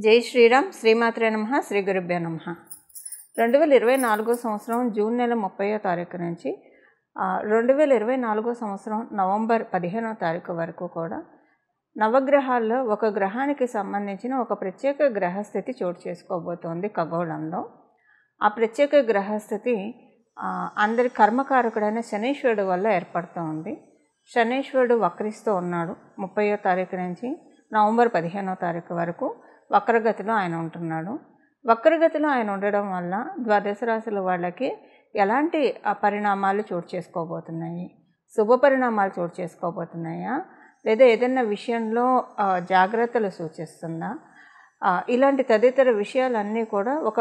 జై శ్రీరామ్. శ్రీమాత్రే నమః. శ్రీ గురుభ్యో నమః. 2024 సంవత్సరం జూన్ నెల 30వ తారీఖు నుంచి 2024 సంవత్సరం నవంబర్ 15వ తారీఖు వరకు కూడా నవగ్రహాల్లో ఒక గ్రహానికి సంబంధించిన ఒక ప్రత్యేక గ్రహస్థితి చోటు చేసుకోబోతోంది ఖగోళంలో. ఆ ప్రత్యేక గ్రహస్థితి అందరి కర్మకారకుడైన శనీశ్వరుడు వల్ల ఏర్పడుతోంది. శనీశ్వరుడు వక్రిస్తూ ఉన్నాడు. 30వ తారీఖు నుంచి నవంబర్ 15వ తారీఖు వరకు వక్రగతిలో ఆయన ఉంటున్నాడు. వక్రగతిలో ఆయన ఉండడం వల్ల ద్వాదశ రాశుల వాళ్ళకి ఎలాంటి పరిణామాలు చోటు చేసుకోబోతున్నాయి? శుభ పరిణామాలు చోటు చేసుకోబోతున్నాయా, లేదా ఏదైనా విషయంలో జాగ్రత్తలు సూచిస్తుందా? ఇలాంటి తదితర విషయాలన్నీ కూడా ఒక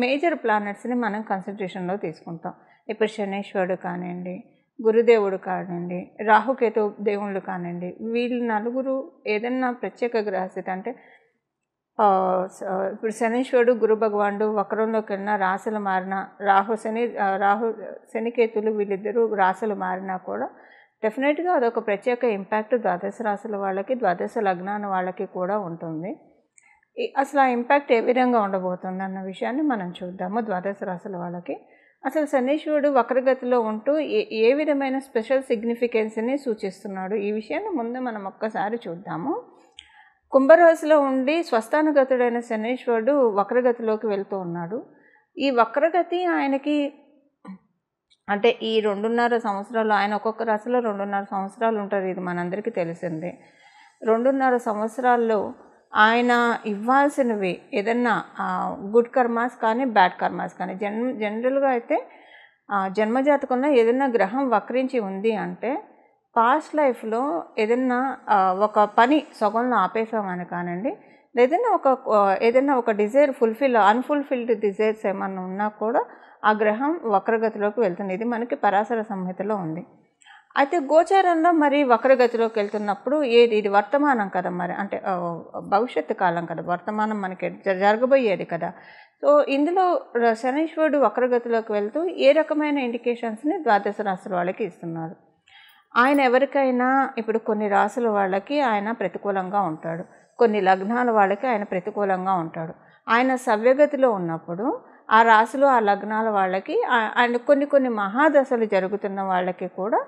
మేజర్ ప్లానెట్స్ని మనం కన్సిడరేషన్లో తీసుకుంటాం. ఇప్పుడు శనీశ్వరుడు కానివ్వండి, గురుదేవుడు కానివ్వండి, రాహుకేతు దేవుళ్ళు కానివ్వండి, వీళ్ళు నలుగురు ఏదన్నా ప్రత్యేక గ్రహస్థితి అంటే ఇప్పుడు శనీశ్వరుడు గురు భగవానుడు వక్రంలోకి వెళ్ళిన రాశులు మారిన రాహు శనికేతులు వీళ్ళిద్దరూ రాశులు మారినా కూడా డెఫినెట్గా అదొక ప్రత్యేక ఇంపాక్ట్ ద్వాదశ రాశుల వాళ్ళకి, ద్వాదశ లగ్నాల వాళ్ళకి కూడా ఉంటుంది. అసలు ఆ ఇంపాక్ట్ ఏ విధంగా ఉండబోతుంది అన్న విషయాన్ని మనం చూద్దాము. ద్వాదశ రాశుల వాళ్ళకి అసలు శనీశ్వరుడు వక్రగతిలో ఉంటూ ఏ విధమైన స్పెషల్ సిగ్నిఫికెన్స్ని సూచిస్తున్నాడు, ఈ విషయాన్ని ముందు మనం ఒక్కసారి చూద్దాము. కుంభరాశిలో ఉండి స్వస్థానగతుడైన శనీశ్వరుడు వక్రగతిలోకి వెళ్తూ ఉన్నాడు. ఈ వక్రగతి ఆయనకి అంటే ఈ 2.5 సంవత్సరాలు, ఆయన ఒక్కొక్క రాశిలో 2.5 సంవత్సరాలు ఉంటారు, ఇది మనందరికీ తెలిసిందే. 2.5 సంవత్సరాల్లో ఆయన ఇవ్వాల్సినవి ఏదన్నా గుడ్ కర్మాస్ కానీ బ్యాడ్ కర్మాస్ కానీ జనరల్గా అయితే జన్మజాతకంలో ఏదైనా గ్రహం వక్రించి ఉంది అంటే పాస్ట్ లైఫ్లో ఏదైనా ఒక పని సగంలో ఆపేసామని కానివ్వండి, ఏదైనా ఒక డిజైర్ అన్ఫుల్ఫిల్డ్ డిజైర్స్ ఏమన్నా ఉన్నా కూడా ఆ గ్రహం వక్రగతిలోకి వెళ్తుంది. ఇది మనకి పరాశర సంహితలో ఉంది. అయితే గోచారంలో మరి వక్రగతిలోకి వెళ్తున్నప్పుడు ఇది వర్తమానం కదా, మరి అంటే భవిష్యత్తు కాలం కదా, వర్తమానం మనకి జరగబోయేది కదా. సో ఇందులో శనీశ్వరుడు వక్రగతిలోకి వెళ్తూ ఏ రకమైన ఇండికేషన్స్ని ద్వాదశ రాశుల వాళ్ళకి ఇస్తున్నారు? ఆయన ఎవరికైనా ఇప్పుడు కొన్ని రాశుల వాళ్ళకి ఆయన ప్రతికూలంగా ఉంటాడు, కొన్ని లగ్నాల వాళ్ళకి ఆయన ప్రతికూలంగా ఉంటాడు. ఆయన సవ్యగతిలో ఉన్నప్పుడు ఆ రాశులు ఆ లగ్నాల వాళ్ళకి ఆయన కొన్ని మహాదశలు జరుగుతున్న వాళ్ళకి కూడా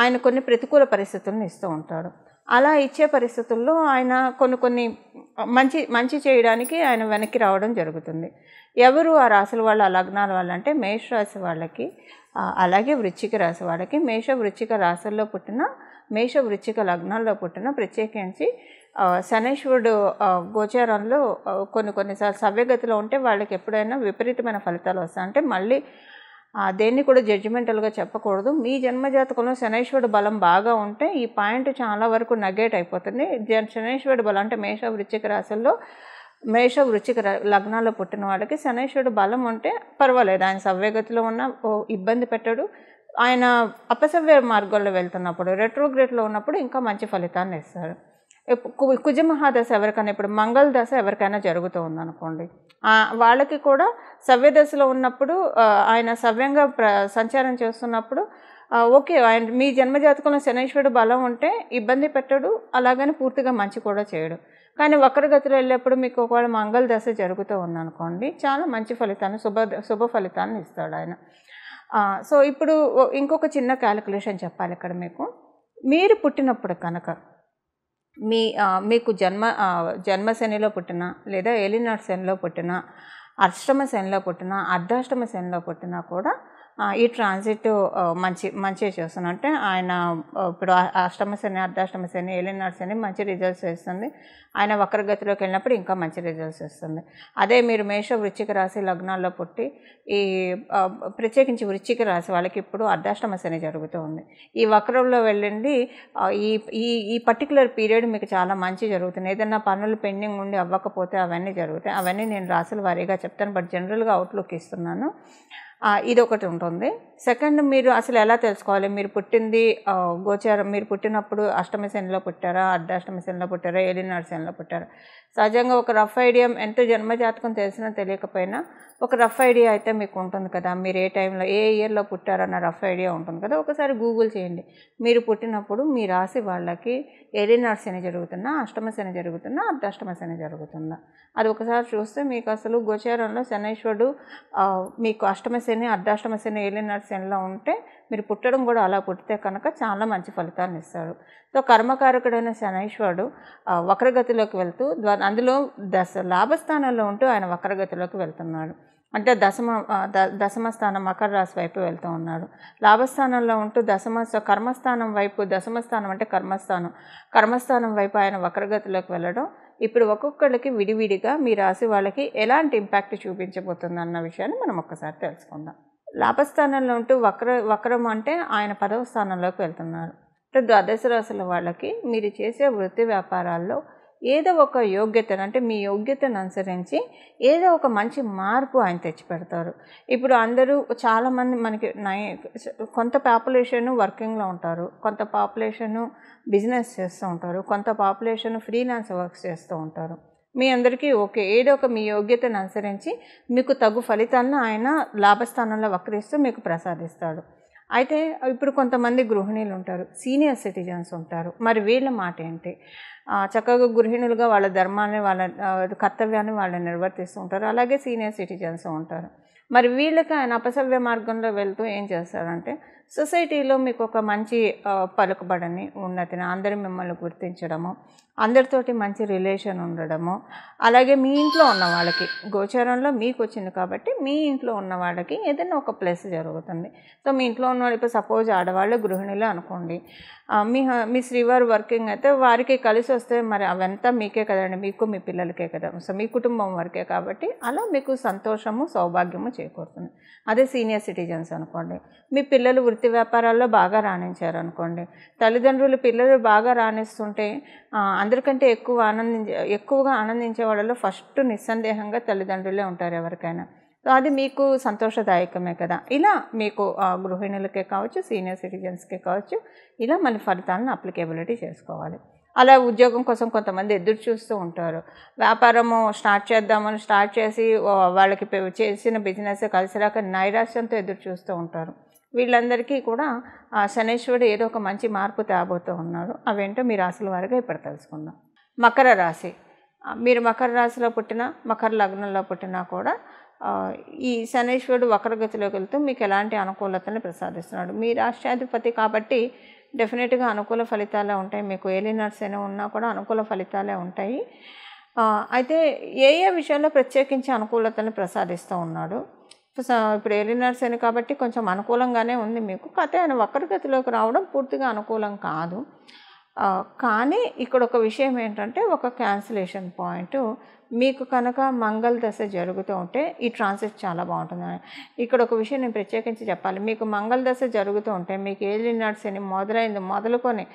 ఆయన కొన్ని ప్రతికూల పరిస్థితులను ఇస్తూ ఉంటాడు. అలా ఇచ్చే పరిస్థితుల్లో ఆయన కొన్ని మంచి చేయడానికి ఆయన వెనక్కి రావడం జరుగుతుంది. ఎవరు ఆ రాశుల వాళ్ళు, ఆ లగ్నాల వాళ్ళు అంటే మేషరాశి వాళ్ళకి, అలాగే వృశ్చిక రాశి వాళ్ళకి. వృశ్చిక రాశుల్లో పుట్టిన, వృశ్చిక లగ్నాల్లో పుట్టిన, ప్రత్యేకించి శనీశ్వరుడు గోచారంలో కొన్నిసార్లు సవ్యగతిలో ఉంటే వాళ్ళకి ఎప్పుడైనా విపరీతమైన ఫలితాలు వస్తాయి. అంటే మళ్ళీ దేన్ని కూడా జడ్జిమెంటల్గా చెప్పకూడదు. మీ జన్మజాతకంలో శనీశ్వరుడు బలం బాగా ఉంటే ఈ పాయింట్ చాలా వరకు నెగేట్ అయిపోతుంది. శనీశ్వరుడు బలం అంటే వృశ్చిక రాశుల్లో వృశ్చిక లగ్నాల్లో పుట్టిన వాళ్ళకి శనీశ్వరుడు బలం ఉంటే పర్వాలేదు, ఆయన సవ్యగతిలో ఉన్న ఇబ్బంది పెట్టాడు. ఆయన అపసవ్య మార్గంలో వెళ్తున్నప్పుడు, రెట్రోగ్రేడ్లో ఉన్నప్పుడు ఇంకా మంచి ఫలితాన్ని ఇస్తారు. కుజమహాదశ ఎవరికైనా, ఇప్పుడు మంగళ దశ ఎవరికైనా జరుగుతూ ఉందనుకోండి, వాళ్ళకి కూడా సవ్యదశలో ఉన్నప్పుడు ఆయన సవ్యంగా సంచారం చేస్తున్నప్పుడు ఓకే, ఆయన మీ జన్మజాతకంలో శనీశ్వరుడు బలం ఉంటే ఇబ్బంది పెట్టడు, అలాగని పూర్తిగా మంచి కూడా చేయడు. కానీ వక్రగతిలో వెళ్ళేప్పుడు మీకు ఒకవేళ మంగళ దశ జరుగుతూ ఉందనుకోండి, చాలా మంచి ఫలితాన్ని, శుభ ఫలితాన్ని ఇస్తాడు ఆయన. సో ఇప్పుడు ఇంకొక చిన్న క్యాలిక్యులేషన్ చెప్పాలి ఇక్కడ మీకు. మీరు పుట్టినప్పుడు కనుక మీకు జన్మ శనిలో పుట్టిన, లేదా ఏలినాటి శనిలో పుట్టిన, అష్టమ శనిలో పుట్టిన, అర్ధాష్టమ శనిలో పుట్టినా కూడా ఈ ట్రాన్సిట్ మంచి చేస్తుంది. అంటే ఆయన ఇప్పుడు అష్టమ శని, అర్ధాష్టమ శని, ఏలినాటి శని మంచి రిజల్ట్స్ ఇస్తుంది. ఆయన వక్రగతిలోకి వెళ్ళినప్పుడు ఇంకా మంచి రిజల్ట్స్ ఇస్తుంది. అదే మీరు వృశ్చిక రాశి లగ్నాల్లో పుట్టి ప్రత్యేకించి వృశ్చిక రాశి వాళ్ళకి ఇప్పుడు అర్ధాష్టమ శని జరుగుతూ ఉంది. ఈ వక్రంలో వెళ్ళండి, ఈ పర్టికులర్ పీరియడ్ మీకు చాలా మంచి జరుగుతుంది. ఏదైనా పనులు పెండింగ్ ఉండి అవ్వకపోతే అవన్నీ జరుగుతాయి. అవన్నీ నేను రాశుల వారీగా చెప్తాను, బట్ జనరల్గా అవుట్లుక్ ఇస్తున్నాను. ఇదొకటి ఉంటుంది. సెకండ్, మీరు అసలు ఎలా తెలుసుకోవాలి మీరు పుట్టింది గోచారం, మీరు పుట్టినప్పుడు అష్టమ శనిలో పుట్టారా, అర్ధాష్టమ శనిలో పుట్టారా, ఏలినాటి శనిలో పుట్టారా? సహజంగా ఒక రఫ్ ఐడియా, ఎంత జన్మజాతకం తెలిసినా తెలియకపోయినా ఒక రఫ్ ఐడియా అయితే మీకు ఉంటుంది కదా, మీరు ఏ టైంలో ఏ ఇయర్లో పుట్టారన్న రఫ్ ఐడియా ఉంటుంది కదా. ఒకసారి గూగుల్ చేయండి. మీరు పుట్టినప్పుడు మీ రాశి వాళ్ళకి ఏలినాటి శని జరుగుతున్నా, అష్టమ శని జరుగుతున్నా, అర్ధాష్టమ శని జరుగుతుందా, అది ఒకసారి చూస్తే మీకు అసలు గోచారంలో శనైశ్వరుడు మీకు అష్టమ శని, అర్ధాష్టమ శని, ఏలినాటి శనిలో ఉంటే మీరు పుట్టడం కూడా అలా పుట్టితే కనుక చాలా మంచి ఫలితాలను ఇస్తాడు. సో కర్మకారకుడైన శనైశ్వరుడు వక్రగతిలోకి వెళ్తూ అందులో లాభస్థానంలో ఉంటూ ఆయన వక్రగతిలోకి వెళ్తున్నాడు. అంటే దశమ స్థానం మకర రాశి వైపు వెళ్తూ ఉన్నాడు. లాభస్థానంలో ఉంటూ కర్మస్థానం వైపు, దశమ స్థానం అంటే కర్మస్థానం వైపు ఆయన వక్రగతిలోకి వెళ్ళడం ఇప్పుడు ఒక్కొక్కళ్ళకి విడివిడిగా మీ రాశి వాళ్ళకి ఎలాంటి ఇంపాక్ట్ చూపించబోతుంది అన్న విషయాన్ని మనం ఒక్కసారి తెలుసుకుందాం. లాభస్థానంలో ఉంటూ వక్రం అంటే ఆయన 10వ స్థానంలోకి వెళ్తున్నారు. అంటే ద్వాదశ రాశుల వాళ్ళకి మీరు చేసే వృత్తి వ్యాపారాల్లో ఏదో ఒక యోగ్యతను, అంటే మీ యోగ్యతను అనుసరించి ఏదో ఒక మంచి మార్పు ఆయన తెచ్చిపెడతారు. ఇప్పుడు అందరూ చాలామంది మనకి కొంత పాపులేషను వర్కింగ్లో ఉంటారు, కొంత పాపులేషను బిజినెస్ చేస్తూ ఉంటారు, కొంత పాపులేషన్ ఫ్రీలాన్స్ వర్క్స్ చేస్తూ ఉంటారు. మీ అందరికీ ఓకే, ఏదో ఒక మీ యోగ్యతను అనుసరించి మీకు తగు ఫలితాలను ఆయన లాభస్థానంలో వక్రిస్తూ మీకు ప్రసాదిస్తాడు. అయితే ఇప్పుడు కొంతమంది గృహిణీలు ఉంటారు, సీనియర్ సిటిజన్స్ ఉంటారు. మరి వీళ్ళ మాట ఏంటి? చక్కగా గృహిణులుగా వాళ్ళ ధర్మాన్ని, వాళ్ళ కర్తవ్యాన్ని వాళ్ళు నిర్వర్తిస్తూ ఉంటారు. అలాగే సీనియర్ సిటిజన్స్ ఉంటారు. మరి వీళ్ళకి ఆయన అపసవ్య మార్గంలో వెళ్తూ ఏం చేస్తారంటే, సొసైటీలో మీకు ఒక మంచి పలుకుబడిని, ఉన్నతిని, అందరూ మిమ్మల్ని గుర్తించడము, అందరితోటి మంచి రిలేషన్ ఉండడము, అలాగే మీ ఇంట్లో ఉన్న వాళ్ళకి, గోచారంలో మీకు వచ్చింది కాబట్టి మీ ఇంట్లో ఉన్న వాళ్ళకి ఏదైనా ఒక ప్లస్ జరుగుతుంది. సో మీ ఇంట్లో ఉన్న వాళ్ళు, ఇప్పుడు సపోజ్ ఆడవాళ్ళు గృహిణులు అనుకోండి, మీ శ్రీవారు వర్కింగ్ అయితే వారికి కలిసి వస్తే మరి అవంతా మీకే కదండి, మీకు మీ పిల్లలకే కదా, సో మీ కుటుంబం వరకే కాబట్టి అలా మీకు సంతోషము, సౌభాగ్యము చేకూరుతుంది. అదే సీనియర్ సిటిజన్స్ అనుకోండి, మీ పిల్లలు వృత్తి వ్యాపారాల్లో బాగా రాణించారు అనుకోండి, తల్లిదండ్రులు పిల్లలు బాగా రాణిస్తుంటే అందరికంటే ఎక్కువగా ఆనందించే వాళ్ళలో ఫస్ట్ నిస్సందేహంగా తల్లిదండ్రులే ఉంటారు ఎవరికైనా. సో అది మీకు సంతోషదాయకమే కదా. ఇలా మీకు గృహిణులకే కావచ్చు, సీనియర్ సిటిజన్స్కే కావచ్చు, ఇలా మన ఫలితాలను అప్లికేబిలిటీ చేసుకోవాలి. అలా ఉద్యోగం కోసం కొంతమంది ఎదురు చూస్తూ ఉంటారు. వ్యాపారము స్టార్ట్ చేసి వాళ్ళకి చేసిన బిజినెస్ కలిసి రాక నైరాశ్యంతో ఎదురు చూస్తూ ఉంటారు. వీళ్ళందరికీ కూడా శనైశ్వరుడు ఏదో ఒక మంచి మార్పు తేబోతూ ఉన్నాడు. అవేంటో మీ రాశుల వారిగా ఇప్పుడు తెలుసుకుందాం. మకర రాశి, మీరు మకర రాశిలో పుట్టినా, మకర లగ్నంలో పుట్టినా కూడా ఈ శనైశ్వరుడు వక్రగతిలోకి వెళ్తూ మీకు ఎలాంటి అనుకూలతని ప్రసాదిస్తున్నాడు. మీ రాష్ట్రాధిపతి కాబట్టి డెఫినెట్గా అనుకూల ఫలితాలే ఉంటాయి. మీకు ఏలినాటి శని ఉన్నా కూడా అనుకూల ఫలితాలే ఉంటాయి. అయితే ఏ విషయాల్లో ప్రత్యేకించి అనుకూలతని ప్రసాదిస్తూ ఉన్నాడు? ఇప్పుడు ఏలినాటి శని కాబట్టి కొంచెం అనుకూలంగానే ఉంది మీకు. కాకపోతే ఆయన వక్రగతిలోకి రావడం పూర్తిగా అనుకూలం కాదు. కానీ ఇక్కడ ఒక విషయం ఏంటంటే, ఒక క్యాన్సిలేషన్ పాయింట్, మీకు కనుక మంగళ దశ జరుగుతూ ఉంటే ఈ ట్రాన్సిట్ చాలా బాగుంటుంది. ఇక్కడ ఒక విషయం నేను ప్రత్యేకించి చెప్పాలి. మీకు మంగళ దశ జరుగుతూ ఉంటే మీకు ఏలినాటి శని మొదలుకొని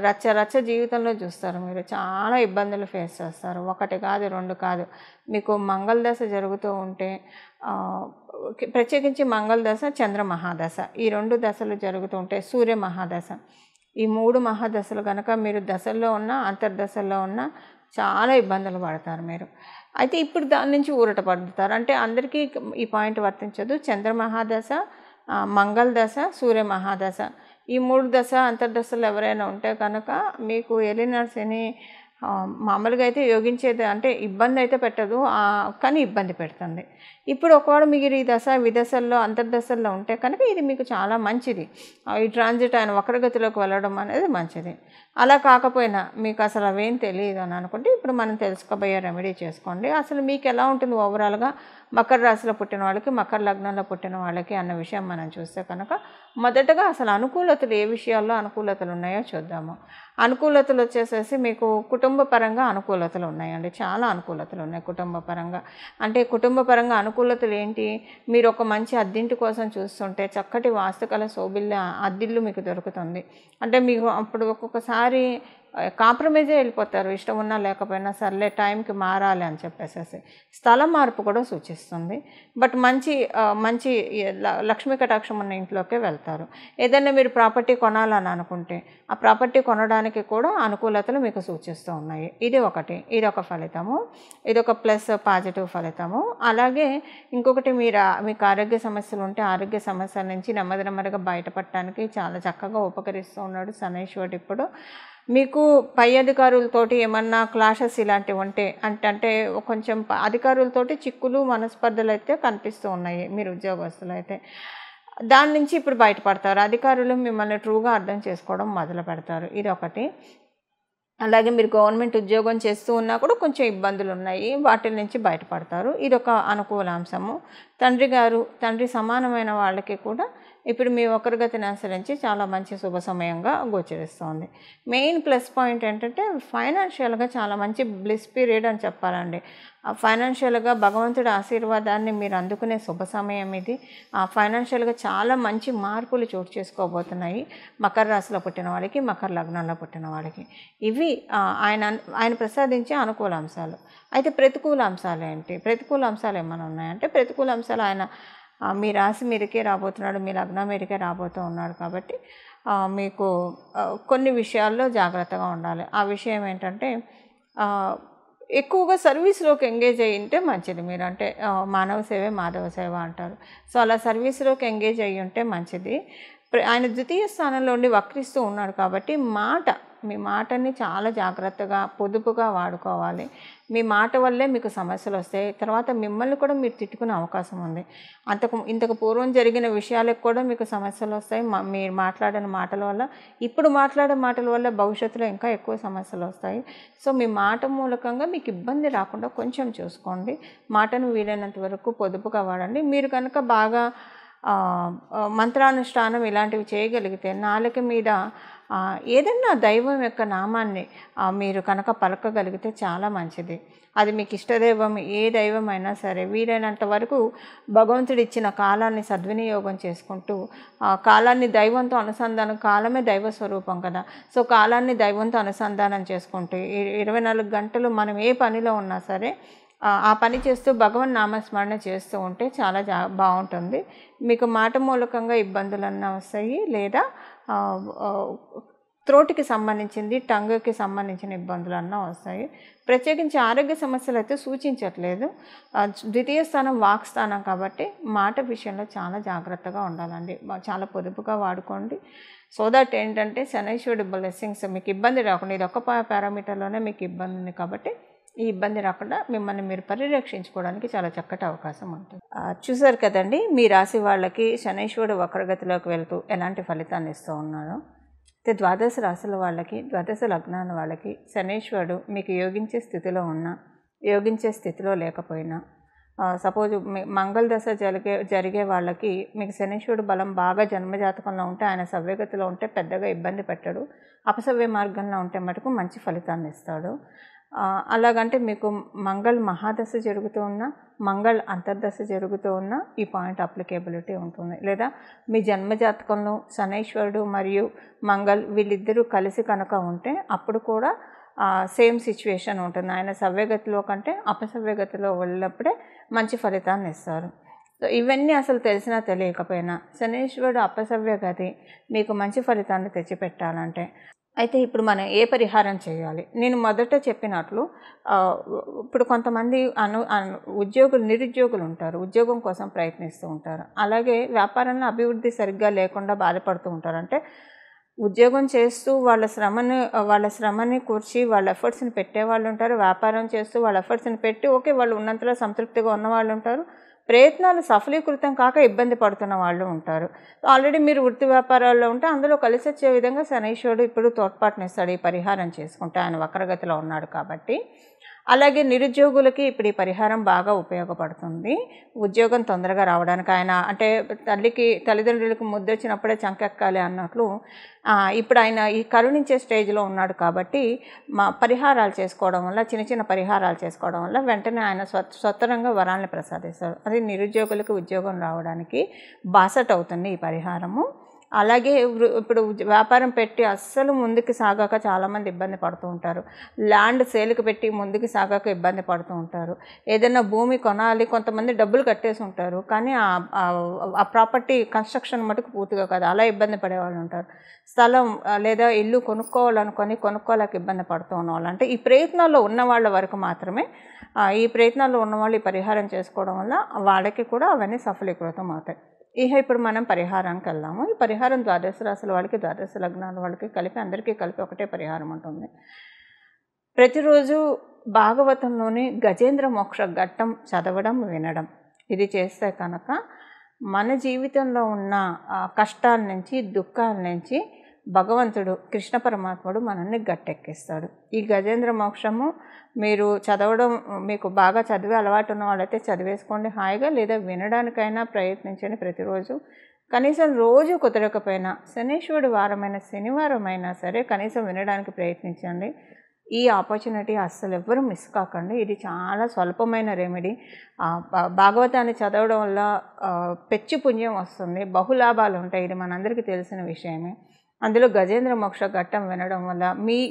రచ్చ జీవితంలో చూస్తారు. మీరు చాలా ఇబ్బందులు ఫేస్ చేస్తారు. 1 కాదు 2 కాదు. మీకు మంగళ దశ జరుగుతూ ఉంటే ప్రత్యేకించి మంగళ దశ, చంద్ర మహాదశ, ఈ 2 దశలు జరుగుతూ ఉంటే, సూర్య మహాదశ, ఈ 3 మహాదశలు కనుక మీరు దశల్లో ఉన్న, అంతర్దశల్లో ఉన్న చాలా ఇబ్బందులు పడతారు మీరు. అయితే ఇప్పుడు దాని నుంచి ఊరట పడుతారు. అంటే అందరికీ ఈ పాయింట్ వర్తించదు. చంద్ర మహాదశ, మంగళ దశ, సూర్య మహాదశ, ఈ 3 దశ అంతర్దశలు ఎవరైనా ఉంటే కనుక మీకు ఏలినాటి శని మామూలుగా అయితే యోగించేది, అంటే ఇబ్బంది అయితే పెట్టదు, కానీ ఇబ్బంది పెడుతుంది. ఇప్పుడు ఒకవేళ మీరు ఈ దశ విదశల్లో, అంతర్దశల్లో ఉంటే కనుక ఇది మీకు చాలా మంచిది. ఈ ట్రాన్సిట్ ఆయన వక్రగతిలోకి వెళ్ళడం అనేది మంచిది. అలా కాకపోయినా మీకు అసలు అవేం తెలియదు అని అనుకుంటే ఇప్పుడు మనం తెలుసుకోబోయే రెమెడీ చేసుకోండి. అసలు మీకు ఎలా ఉంటుంది ఓవరాల్గా మకర రాశిలో పుట్టిన వాళ్ళకి, మకర లగ్నంలో పుట్టిన వాళ్ళకి అన్న విషయం మనం చూస్తే కనుక, మొదటగా అసలు అనుకూలతలు ఏ విషయాల్లో అనుకూలతలు ఉన్నాయో చూద్దాము. అనుకూలతలు వచ్చేసేసి మీకు కుటుంబ పరంగా అనుకూలతలు ఉన్నాయండి. చాలా అనుకూలతలు ఉన్నాయి కుటుంబ పరంగా. అంటే కుటుంబ పరంగా అనుకూలతలు ఏంటి? మీరు ఒక మంచి అద్దింటి కోసం చూస్తుంటే చక్కటి వాస్తుకల శోభిల్ల అద్దిల్లు మీకు దొరుకుతుంది. అంటే మీకు అప్పుడు ఒక్కొక్కసారి కాంప్రమైజే వెళ్ళిపోతారు, ఇష్టం ఉన్నా లేకపోయినా సర్లే టైంకి మారాలి అని చెప్పేసి. స్థల మార్పు కూడా సూచిస్తుంది. బట్ మంచి లక్ష్మీ కటాక్షం ఉన్న ఇంట్లోకే వెళ్తారు. ఏదైనా మీరు ప్రాపర్టీ కొనాలని అనుకుంటే ఆ ప్రాపర్టీ కొనడానికి కూడా అనుకూలతలు మీకు సూచిస్తూ ఉన్నాయి. ఇదొక ఫలితము, ఇదొక ప్లస్ పాజిటివ్ ఫలితము. అలాగే ఇంకొకటి, మీకు ఆరోగ్య సమస్యలు ఉంటే ఆరోగ్య సమస్యల నుంచి నెమ్మదిగా బయటపడటానికి చాలా చక్కగా ఉపకరిస్తూ ఉన్నాడు శనైశ్వరుడు. ఇప్పుడు మీకు పై అధికారులతోటి ఏమన్నా క్లాషెస్ ఇలాంటివి ఉంటే అంటే కొంచెం అధికారులతోటి చిక్కులు మనస్పర్ధలు అయితే కనిపిస్తూ ఉన్నాయి. మీరు ఉద్యోగస్తులు అయితే దాని నుంచి ఇప్పుడు బయటపడతారు. అధికారులు మిమ్మల్ని ట్రూగా అర్థం చేసుకోవడం మొదలు పెడతారు. ఇదొకటి. అలాగే మీరు గవర్నమెంట్ ఉద్యోగం చేస్తూ ఉన్నా కూడా కొంచెం ఇబ్బందులు ఉన్నాయి, వాటి నుంచి బయటపడతారు. ఇదొక అనుకూలాంశము. తండ్రి సమానమైన వాళ్ళకి కూడా ఇప్పుడు మీ వక్రగతిని అనుసరించి చాలా మంచి శుభ సమయంగా గోచరిస్తోంది. మెయిన్ ప్లస్ పాయింట్ ఏంటంటే ఫైనాన్షియల్గా చాలా మంచి బ్లిస్ పీరియడ్ అని చెప్పాలండి. ఫైనాన్షియల్గా భగవంతుడి ఆశీర్వాదాన్ని మీరు అందుకునే శుభ సమయం ఇది. ఫైనాన్షియల్గా చాలా మంచి మార్పులు చోటు చేసుకోబోతున్నాయి మకర రాశిలో పుట్టిన వాళ్ళకి, మకర లగ్నంలో పుట్టిన వాళ్ళకి. ఇవి ఆయన ప్రసాదించే అనుకూల అంశాలు. అయితే ప్రతికూల అంశాలు ఏంటి? ప్రతికూల అంశాలు ఏమైనా ఉన్నాయంటే, ప్రతికూల అంశాలు ఆయన మీ రాశి మీదకే రాబోతున్నాడు, మీ లగ్నం మీదకే రాబోతూ ఉన్నాడు. కాబట్టి మీకు కొన్ని విషయాల్లో జాగ్రత్తగా ఉండాలి. ఆ విషయం ఏంటంటే, ఎక్కువగా సర్వీస్లోకి ఎంగేజ్ అయ్యి ఉంటే మంచిది. మీరు అంటే మానవ సేవే మాధవ సేవ అంటారు. సో అలా సర్వీస్లోకి ఎంగేజ్ అయ్యి ఉంటే మంచిది. ఆయన ద్వితీయ స్థానంలో ఉండి వక్రిస్తూ ఉన్నాడు కాబట్టి మీ మాటని చాలా జాగ్రత్తగా పొదుపుగా వాడుకోవాలి. మీ మాట వల్లే మీకు సమస్యలు వస్తాయి. తర్వాత మిమ్మల్ని కూడా మీరు తిట్టుకునే అవకాశం ఉంది. ఇంతకు పూర్వం జరిగిన విషయాలకు కూడా మీకు సమస్యలు వస్తాయి. మీరు మాట్లాడిన మాటల వల్ల, ఇప్పుడు మాట్లాడే మాటల వల్ల భవిష్యత్తులో ఇంకా ఎక్కువ సమస్యలు వస్తాయి. సో మీ మాట మూలకంగా మీకు ఇబ్బంది రాకుండా కొంచెం చూసుకోండి. మాటను వీలైనంత వరకు పొదుపుగా వాడండి. మీరు కనుక బాగా మంత్రానుష్ఠానం ఇలాంటివి చేయగలిగితే నాలుక మీద ఏదన్నా దైవం యొక్క నామాన్ని మీరు కనుక పలకగలిగితే చాలా మంచిది. అది మీకు ఇష్టదైవం ఏ దైవం అయినా సరే వీలైనంత వరకు భగవంతుడు ఇచ్చిన కాలాన్ని సద్వినియోగం చేసుకుంటూ, కాలాన్ని దైవంతో అనుసంధానం, కాలమే దైవ స్వరూపం కదా. సో కాలాన్ని దైవంతో అనుసంధానం చేసుకుంటూ 24 గంటలు మనం ఏ పనిలో ఉన్నా సరే ఆ పని చేస్తూ భగవన్ నామస్మరణ చేస్తూ ఉంటే చాలా బాగుంటుంది. మీకు మాట మూలకంగా ఇబ్బందులన్నా వస్తాయి, లేదా త్రోట్కి సంబంధించింది, టంగ్కి సంబంధించిన ఇబ్బందులన్నా వస్తాయి. ప్రత్యేకించి ఆరోగ్య సమస్యలు అయితే సూచించట్లేదు. ద్వితీయ స్థానం వాక్ స్థానం కాబట్టి మాట విషయంలో చాలా జాగ్రత్తగా ఉండాలండి. చాలా పొదుపుగా వాడుకోండి. సో దట్ ఏంటంటే శనైశ్వరుడి బ్లెస్సింగ్స్ మీకు ఇబ్బంది రాకుండా, ఇది ఒక్క పారామీటర్లోనే మీకు ఇబ్బంది ఉంది కాబట్టి ఈ ఇబ్బంది రాకుండా మిమ్మల్ని మీరు పరిరక్షించుకోవడానికి చాలా చక్కటి అవకాశం ఉంటుంది. చూసారు కదండి, మీ రాశి వాళ్ళకి శనైశ్వరుడు వక్రగతిలోకి వెళ్తూ ఎలాంటి ఫలితాన్ని ఇస్తూ ఉన్నారో. అయితే ద్వాదశ రాశుల వాళ్ళకి, ద్వాదశ లగ్నాల వాళ్ళకి శనైశ్వరుడు మీకు యోగించే స్థితిలో ఉన్నా, యోగించే స్థితిలో లేకపోయినా, సపోజ్ మంగళ దశ జరిగే వాళ్ళకి మీకు శనైశ్వరుడు బలం బాగా జన్మజాతకంలో ఉంటే, ఆయన సవ్యగతిలో ఉంటే పెద్దగా ఇబ్బంది పెట్టడు. అపసవ్య మార్గంలో ఉంటే మటుకు మంచి ఫలితాన్ని ఇస్తాడు. అలాగంటే మీకు మంగళ మహాదశ జరుగుతూ ఉన్నా, మంగళ అంతర్దశ జరుగుతూ ఉన్నా ఈ పాయింట్ అప్లికేబిలిటీ ఉంటుంది. లేదా మీ జన్మజాతకంలో శనైశ్వరుడు మరియు మంగళ వీళ్ళిద్దరూ కలిసి కనుక ఉంటే అప్పుడు కూడా సేమ్ సిచ్యువేషన్ ఉంటుంది. ఆయన సవ్యగతిలో కంటే అపసవ్యగతిలో వెళ్ళినప్పుడే మంచి ఫలితాన్ని ఇస్తారు. సో ఇవన్నీ అసలు తెలిసినా తెలియకపోయినా శనైశ్వరుడు అపసవ్యగతి మీకు మంచి ఫలితాన్ని తెచ్చిపెట్టాలంటే, అయితే ఇప్పుడు మనం ఏ పరిహారం చేయాలి? నేను మొదట చెప్పినట్లు ఇప్పుడు కొంతమంది నిరుద్యోగులు ఉంటారు, ఉద్యోగం కోసం ప్రయత్నిస్తూ ఉంటారు. అలాగే వ్యాపారంలో అభివృద్ధి సరిగ్గా లేకుండా బాధపడుతూ ఉంటారు. అంటే ఉద్యోగం చేస్తూ వాళ్ళ శ్రమని కూర్చి వాళ్ళ ఎఫర్ట్స్ని పెట్టేవాళ్ళు ఉంటారు. వ్యాపారం చేస్తూ వాళ్ళ ఎఫర్ట్స్ని పెట్టి వాళ్ళు ఉన్నంతలో సంతృప్తిగా ఉన్నవాళ్ళు ఉంటారు. ప్రయత్నాలు సఫలీకృతం కాక ఇబ్బంది పడుతున్న వాళ్ళు ఉంటారు. ఆల్రెడీ మీరు వృత్తి వ్యాపారాల్లో ఉంటే అందులో కలిసి వచ్చే విధంగా శనైశ్వరుడు ఇప్పుడు తోడ్పాటునిస్తాడు ఈ పరిహారం చేసుకుంటే, ఆయన వక్రగతిలో ఉన్నాడు కాబట్టి. అలాగే నిరుద్యోగులకి ఇప్పుడు ఈ పరిహారం బాగా ఉపయోగపడుతుంది. ఉద్యోగం తొందరగా రావడానికి, ఆయన అంటే తల్లిదండ్రులకు ముద్దొచ్చినప్పుడే చంకెక్కాలి అన్నట్లు ఇప్పుడు ఆయన ఈ కరుణించే స్టేజ్లో ఉన్నాడు కాబట్టి పరిహారాలు చేసుకోవడం వల్ల, చిన్న పరిహారాలు చేసుకోవడం వల్ల వెంటనే ఆయన స్వతరంగా వరాలను ప్రసాదిస్తాడు. అది నిరుద్యోగులకు ఉద్యోగం రావడానికి బాసట అవుతుంది ఈ పరిహారము. అలాగే ఇప్పుడు వ్యాపారం పెట్టి అస్సలు ముందుకు సాగాక చాలామంది ఇబ్బంది పడుతూ ఉంటారు. ల్యాండ్ సేల్కి పెట్టి ముందుకు సాగాక ఇబ్బంది పడుతూ ఉంటారు. ఏదైనా భూమి కొనాలి, కొంతమంది డబ్బులు కట్టేసి ఉంటారు, కానీ ఆ ప్రాపర్టీ కన్స్ట్రక్షన్ మటుకు పూర్తిగా కాదు, అలా ఇబ్బంది పడేవాళ్ళు ఉంటారు. స్థలం లేదా ఇల్లు కొనుక్కోలేక ఇబ్బంది పడుతూ ఉన్నవాళ్ళు, అంటే ఈ ప్రయత్నాల్లో ఉన్న వాళ్ళ వరకు మాత్రమే, ఈ ప్రయత్నాల్లో ఉన్నవాళ్ళు ఈ పరిహారం చేసుకోవడం వల్ల వాళ్ళకి కూడా అవన్నీ సఫలీకృతం అవుతాయి. ఇప్పుడు మనం పరిహారానికి వెళ్దాము. ఈ పరిహారం ద్వాదశ రాశుల వాళ్ళకి, ద్వాదశ లగ్నాల వాళ్ళకి కలిపి, అందరికీ కలిపి ఒకటే పరిహారం ఉంటుంది. ప్రతిరోజు భాగవతంలోని గజేంద్ర మోక్ష ఘట్టం చదవడం, వినడం, ఇది చేస్తే కనుక మన జీవితంలో ఉన్న కష్టాల నుంచి, దుఃఖాల నుంచి భగవంతుడు, కృష్ణ పరమాత్ముడు మనల్ని గట్టెక్కిస్తాడు. ఈ గజేంద్ర మోక్షము మీరు చదవడం, మీకు బాగా చదివే అలవాటు ఉన్న వాళ్ళైతే చదివేసుకోండి హాయిగా, లేదా వినడానికైనా ప్రయత్నించండి ప్రతిరోజు. కనీసం రోజు కుదరకపోయినా శనీశ్వరుడు వారమైన శనివారం అయినా సరే కనీసం వినడానికి ప్రయత్నించండి. ఈ ఆపర్చునిటీ అస్సలు ఎవ్వరూ మిస్ కాకండి. ఇది చాలా స్వల్పమైన రెమెడీ. భాగవతాన్ని చదవడం వల్ల పెచ్చు పుణ్యం వస్తుంది, బహులాభాలు ఉంటాయి, ఇది మనందరికీ తెలిసిన విషయమే. అందులో గజేంద్ర మోక్ష ఘట్టం వినడం వల్ల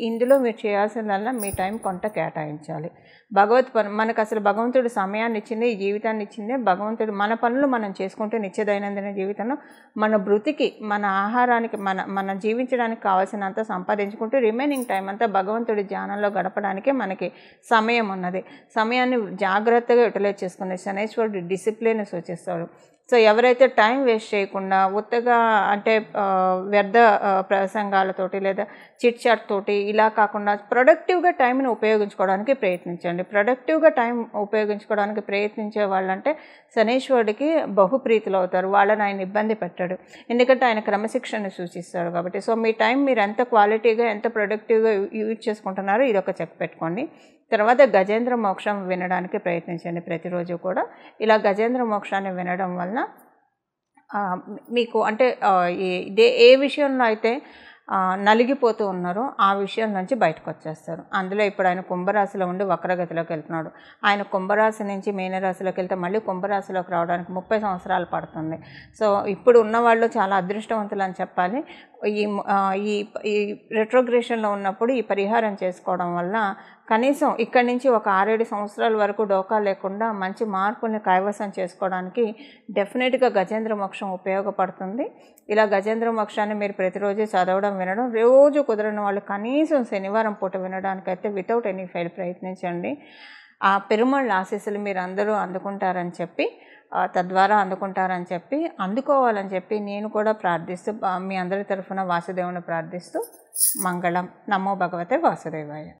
ఇందులో మీరు చేయాల్సిందల్లా మీ టైం కొంత కేటాయించాలి. మనకు అసలు భగవంతుడు సమయాన్ని ఇచ్చింది, ఈ జీవితాన్ని ఇచ్చిందే భగవంతుడు. మన పనులు మనం చేసుకుంటూ నిత్య దైనందిన జీవితంలో మన బ్రతికి, మన ఆహారానికి, మన జీవించడానికి కావాల్సినంత సంపాదించుకుంటూ రిమైనింగ్ టైం అంతా భగవంతుడి ధ్యానంలో గడపడానికే మనకి సమయం ఉన్నది. సమయాన్ని జాగ్రత్తగా యూటిలైజ్ చేసుకునే శనైశ్వరుడు డిసిప్లిన్ సూచిస్తాడు. సో ఎవరైతే టైం వేస్ట్ చేయకుండా ఉత్తగా, అంటే వ్యర్థ ప్రసంగాలతోటి లేదా చిట్ చాట్ తోటి ఇలా కాకుండా ప్రొడక్టివ్గా టైంని ఉపయోగించుకోవడానికి ప్రయత్నించండి. ప్రొడక్టివ్గా టైం ఉపయోగించుకోవడానికి ప్రయత్నించే వాళ్ళంటే శనీశ్వరుడికి బహుప్రీతులు అవుతారు. వాళ్ళని ఆయన ఇబ్బంది పెట్టాడు, ఎందుకంటే ఆయన క్రమశిక్షణని సూచిస్తాడు కాబట్టి. సో మీ టైం మీరు ఎంత క్వాలిటీగా, ఎంత ప్రొడక్టివ్గా యూజ్ చేసుకుంటున్నారో ఇది ఒక చెక్ పెట్టుకోండి. తర్వాత గజేంద్ర మోక్షం వినడానికి ప్రయత్నించండి ప్రతిరోజు కూడా. ఇలా గజేంద్ర మోక్షాన్ని వినడం వలన మీకు, అంటే ఏ విషయంలో అయితే నలిగిపోతూ ఉన్నారో ఆ విషయం నుంచి బయటకు వచ్చేస్తారు. అందులో ఇప్పుడు ఆయన కుంభరాశిలో ఉండి వక్రగతిలోకి వెళ్తున్నాడు. ఆయన కుంభరాశి నుంచి మీనరాశిలోకి వెళ్తే మళ్ళీ కుంభరాశిలోకి రావడానికి 30 సంవత్సరాలు పడుతుంది. సో ఇప్పుడు ఉన్నవాళ్ళు చాలా అదృష్టవంతులు అని చెప్పాలి. ఈ రెట్రోగ్రేషన్లో ఉన్నప్పుడు ఈ పరిహారం చేసుకోవడం వల్ల కనీసం ఇక్కడి నుంచి ఒక 6-7 సంవత్సరాల వరకు డోకా లేకుండా మంచి మార్పుల్ని కైవసం చేసుకోవడానికి డెఫినెట్గా గజేంద్ర మోక్షం ఉపయోగపడుతుంది. ఇలా గజేంద్ర మోక్షాన్ని మీరు ప్రతిరోజు చదవడం, వినడం, రోజు కుదరని వాళ్ళు కనీసం శనివారం పూట వినడానికైతే వితౌట్ ఎనీ ఫెయిల్ ప్రయత్నించండి. ఆ పెరుమాళ్ళ ఆశీస్సులు మీరు అందరూ అందుకుంటారని చెప్పి, తద్వారా అందుకోవాలని చెప్పి నేను కూడా ప్రార్థిస్తూ, మీ అందరి తరఫున వాసుదేవుని ప్రార్థిస్తూ, మంగళం. నమో భగవతే వాసుదేవాయ.